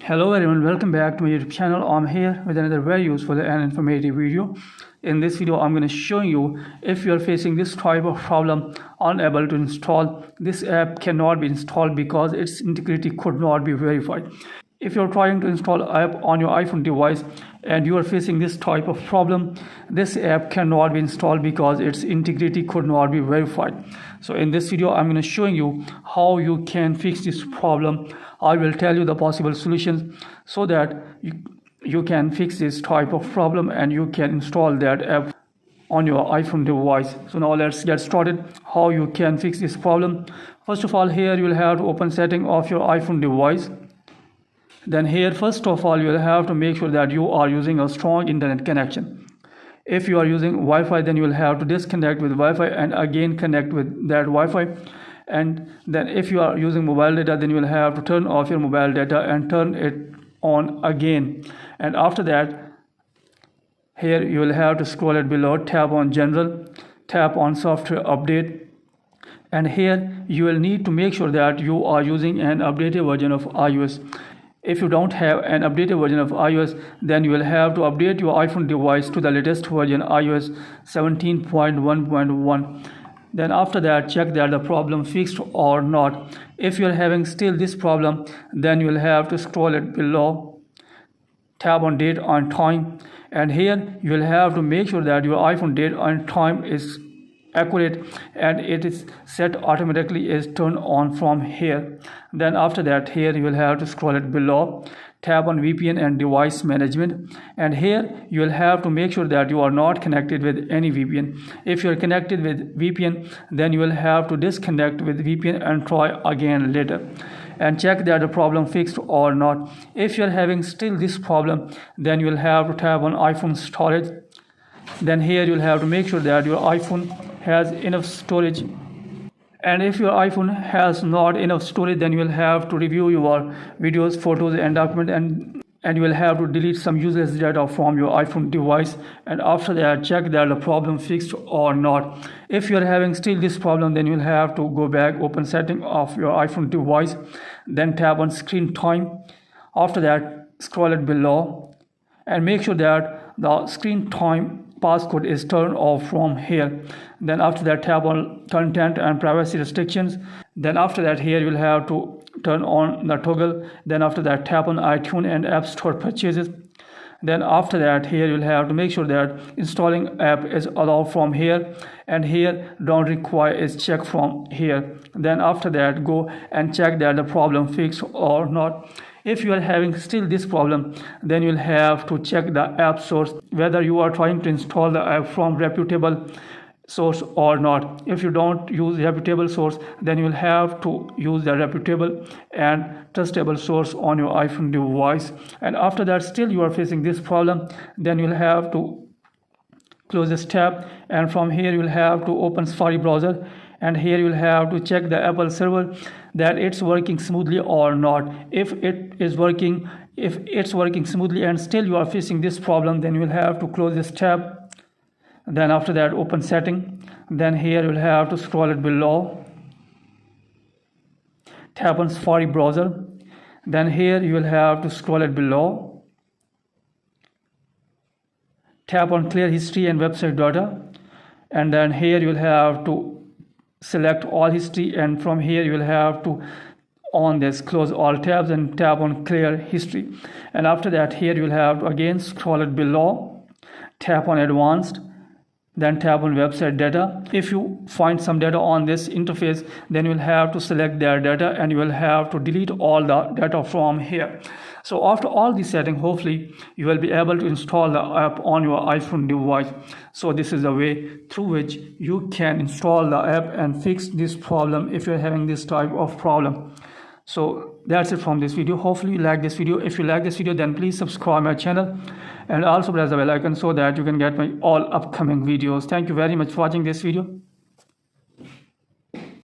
Hello everyone, welcome back to my YouTube channel. I'm here with another very useful and informative video. In this video, I'm going to show you if you're facing this type of problem, unable to install this app, cannot be installed because its integrity could not be verified. If you're trying to install an app on your iPhone device and you are facing this type of problem, this app cannot be installed because its integrity could not be verified. So in this video, I'm going to show you how you can fix this problem. I will tell you the possible solutions so that you can fix this type of problem and you can install that app on your iPhone device. So now let's get started how you can fix this problem. First of all, here you will have to open setting of your iPhone device. Then here, first of all, you will have to make sure that you are using a strong internet connection. If you are using Wi-Fi, then you will have to disconnect with Wi-Fi and again connect with that Wi-Fi. And then if you are using mobile data, then you will have to turn off your mobile data and turn it on again. And after that, here you will have to scroll it below, tap on general, tap on software update. And here you will need to make sure that you are using an updated version of iOS. If you don't have an updated version of iOS, then you will have to update your iPhone device to the latest version, iOS 17.1.1. Then after that, check that the problem fixed or not. If you are having still this problem, then you will have to scroll it below, tap on date and time, and here you will have to make sure that your iPhone date and time is accurate and it is set automatically, is turned on from here. Then after that, here you will have to scroll it below, tap on VPN and device management, and here you will have to make sure that you are not connected with any VPN. If you are connected with VPN, then you will have to disconnect with VPN and try again later and check that the problem fixed or not. If you are having still this problem, then you will have to tap on iPhone storage. Then here you will have to make sure that your iPhone has enough storage, and if your iPhone has not enough storage, then you will have to review your videos, photos and documents, and you will have to delete some useless data from your iPhone device. And after that, check that the problem fixed or not. If you are having still this problem, then you will have to go back, open setting of your iPhone device, then tap on screen time. After that, scroll it below and make sure that the screen time passcode is turned off from here. Then after that, tap on content and privacy restrictions. Then after that, here you will have to turn on the toggle. Then after that, tap on iTunes and App Store purchases. Then after that, here you will have to make sure that installing app is allowed from here, and here don't require is check from here. Then after that, go and check that the problem fixed or not. If you are having still this problem, then you will have to check the app source, whether you are trying to install the app from reputable source or not. If you don't use reputable source, then you will have to use the reputable and trustable source on your iPhone device. And after that, still you are facing this problem, then you will have to close this tab, and from here you will have to open Safari browser, and here you will have to check the Apple server that it's working smoothly or not. If it's working smoothly and still you are facing this problem, then you will have to close this tab. Then after that, open setting. Then here you will have to scroll it below, tap on Safari browser. Then here you will have to scroll it below, tap on clear history and website data, and then here you will have to select all history, and from here you will have to on this close all tabs and tap on clear history. And after that, here you will have to again scroll it below, tap on advanced, then tap on website data. If you find some data on this interface, then you will have to select their data and you will have to delete all the data from here. So after all this setting, hopefully you will be able to install the app on your iPhone device. So this is the way through which you can install the app and fix this problem if you're having this type of problem. So that's it from this video. Hopefully you like this video. If you like this video, then please subscribe my channel and also press the bell icon so that you can get my all upcoming videos. Thank you very much for watching this video.